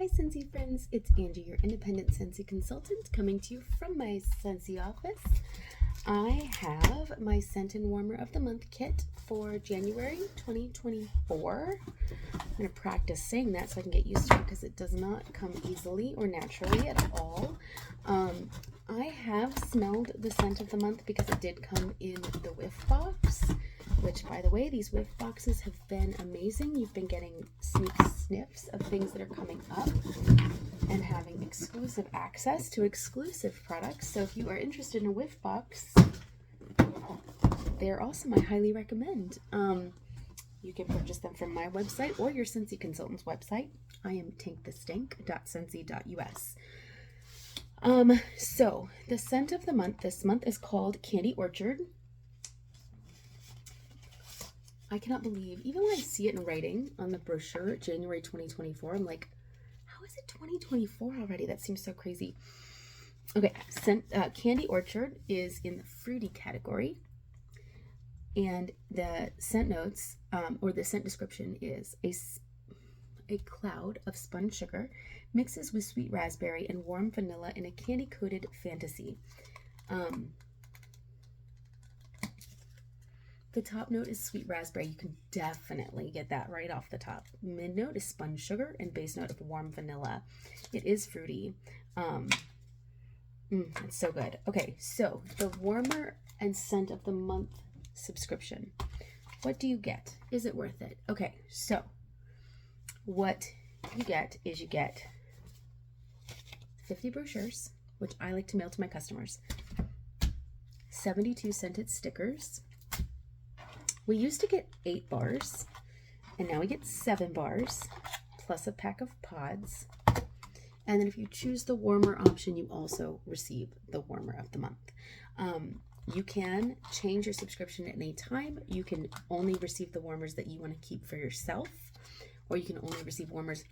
Hi Scentsy friends, it's Angie, your independent Scentsy consultant, coming to you from my Scentsy office. I have my Scent and Warmer of the Month kit for January 2024. I'm going to practice saying that so I can get used to it because it does not come easily or naturally at all. I have smelled the scent of the month because it did come in the whiff box, which, by the way, these whiff boxes have been amazing. You've been getting sniffs of things that are coming up and having exclusive access to exclusive products. So if you are interested in a whiff box, they're awesome. I highly recommend. You can purchase them from my website or your Scentsy consultant's website. I am tankthestink.scentsy.us. So the scent of the month this month is called Candy Orchard. I cannot believe, even when I see it in writing on the brochure, January 2024, I'm like, how is it 2024 already? That seems so crazy. Okay, Candy Orchard is in the fruity category, and the scent notes, or the scent description is a cloud of spun sugar mixes with sweet raspberry and warm vanilla in a candy-coated fantasy. The top note is sweet raspberry. You can definitely get that right off the top. Mid note is spun sugar and base note of warm vanilla. It is fruity. It's so good. Okay, so the warmer and scent of the month subscription. What do you get? Is it worth it? Okay, so what you get is you get 50 brochures, which I like to mail to my customers, 72 scented stickers. We used to get 8 bars, and now we get 7 bars, plus a pack of pods. And then if you choose the warmer option, you also receive the warmer of the month. You can change your subscription at any time. You can only receive the warmers that you want to keep for yourself, or you can only receive warmers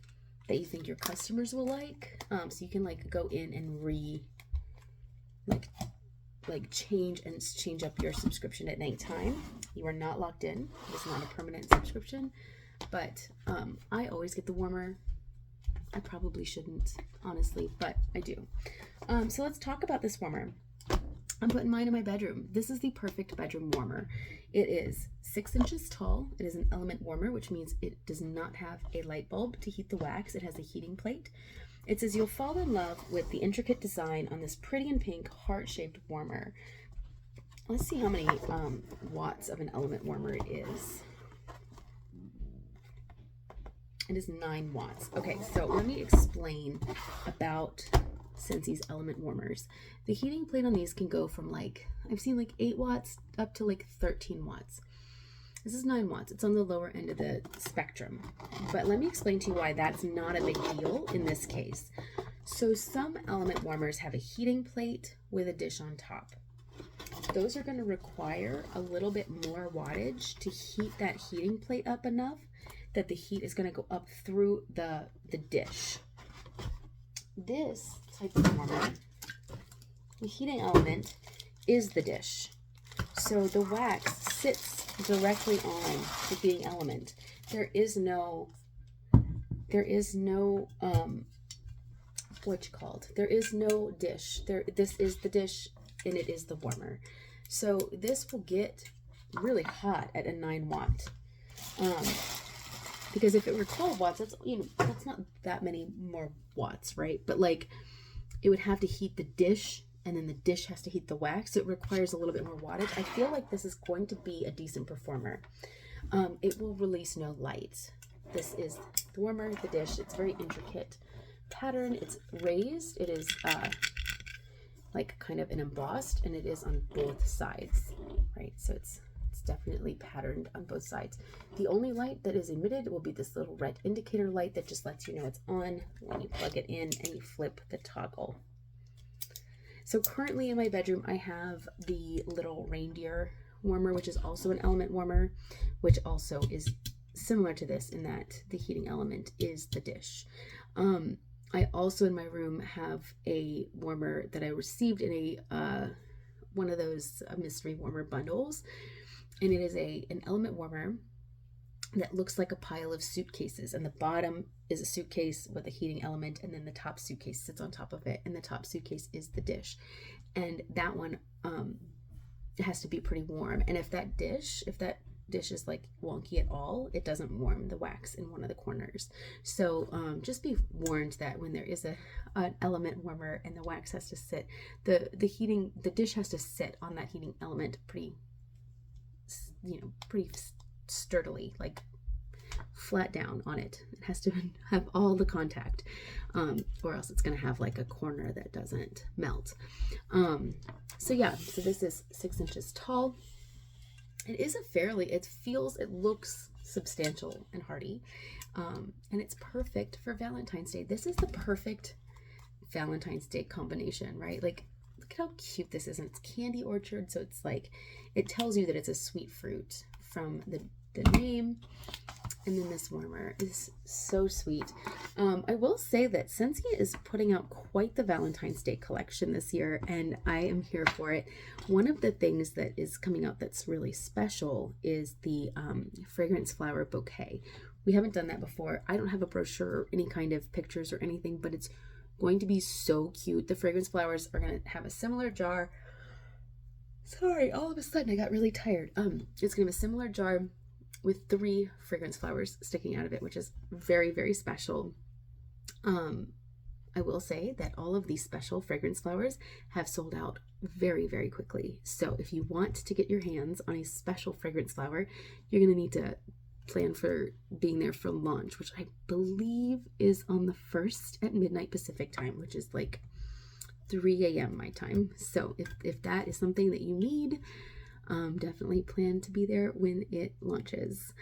that you think your customers will like. So you can go in and change up your subscription at any time. You are not locked in. It's not a permanent subscription, but I always get the warmer. I probably shouldn't, honestly, but I do. So let's talk about this warmer. I'm putting mine in my bedroom. This is the perfect bedroom warmer. It is 6 inches tall. It is an element warmer, which means it does not have a light bulb to heat the wax. It has a heating plate. It says you'll fall in love with the intricate design on this pretty and pink heart-shaped warmer. Let's see how many watts of an element warmer it is. It is 9 watts. Okay, so let me explain about Scentsy's element warmers. The heating plate on these can go from I've seen 8 watts up to 13 watts. This is 9 watts. It's on the lower end of the spectrum. But let me explain to you why that's not a big deal in this case. So some element warmers have a heating plate with a dish on top. Those are going to require a little bit more wattage to heat that heating plate up enough that the heat is going to go up through the dish. This type of warmer, the heating element is the dish. So the wax sits directly on the heating element. There is no There is no dish. This is the dish and it is the warmer. So this will get really hot at a 9 watt. Because if it were 12 watts, that's not that many more watts, right? But it would have to heat the dish, and then the dish has to heat the wax. So it requires a little bit more wattage. I feel like this is going to be a decent performer. It will release no light. This is the warmer, the dish. It's very intricate pattern. It's raised. It is kind of an embossed, and it is on both sides, right? So it's definitely patterned on both sides. The only light that is emitted will be this little red indicator light that just lets you know it's on when you plug it in and you flip the toggle. So currently in my bedroom, I have the little reindeer warmer, which is also an element warmer, which also is similar to this in that the heating element is the dish. I also in my room have a warmer that I received in one of those mystery warmer bundles, and it is an element warmer that looks like a pile of suitcases, and the bottom is a suitcase with a heating element, and then the top suitcase sits on top of it, and the top suitcase is the dish. And that one it has to be pretty warm. And if that dish is like wonky at all, it doesn't warm the wax in one of the corners. So just be warned that when there is an element warmer and the wax has to sit, the dish has to sit on that heating element pretty sturdily, like flat down on it. It has to have all the contact, or else it's going to have like a corner that doesn't melt. So this is 6 inches tall. It is it looks substantial and hardy, and it's perfect for Valentine's Day. This is the perfect Valentine's Day combination, right? Like, look at how cute this is. And it's Candy Orchard, so it's like, it tells you that it's a sweet fruit from the name. And then this warmer is so sweet. I will say that Scentsy is putting out quite the Valentine's Day collection this year, and I am here for it. One of the things that is coming out that's really special is the fragrance flower bouquet. We haven't done that before. I don't have a brochure or any kind of pictures or anything, but it's going to be so cute. The fragrance flowers are going to have a similar jar. Sorry, all of a sudden I got really tired. It's going to have a similar jar with 3 fragrance flowers sticking out of it, which is very, very special. I will say that all of these special fragrance flowers have sold out very, very quickly. So if you want to get your hands on a special fragrance flower, you're going to need to plan for being there for launch, which I believe is on the 1st at midnight Pacific time, which is like 3 a.m. my time. So if that is something that you need, definitely plan to be there when it launches.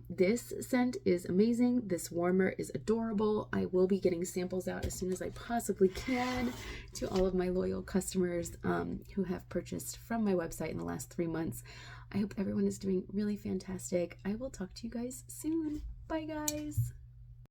This scent is amazing. This warmer is adorable. I will be getting samples out as soon as I possibly can to all of my loyal customers who have purchased from my website in the last 3 months. I hope everyone is doing really fantastic. I will talk to you guys soon. Bye, guys.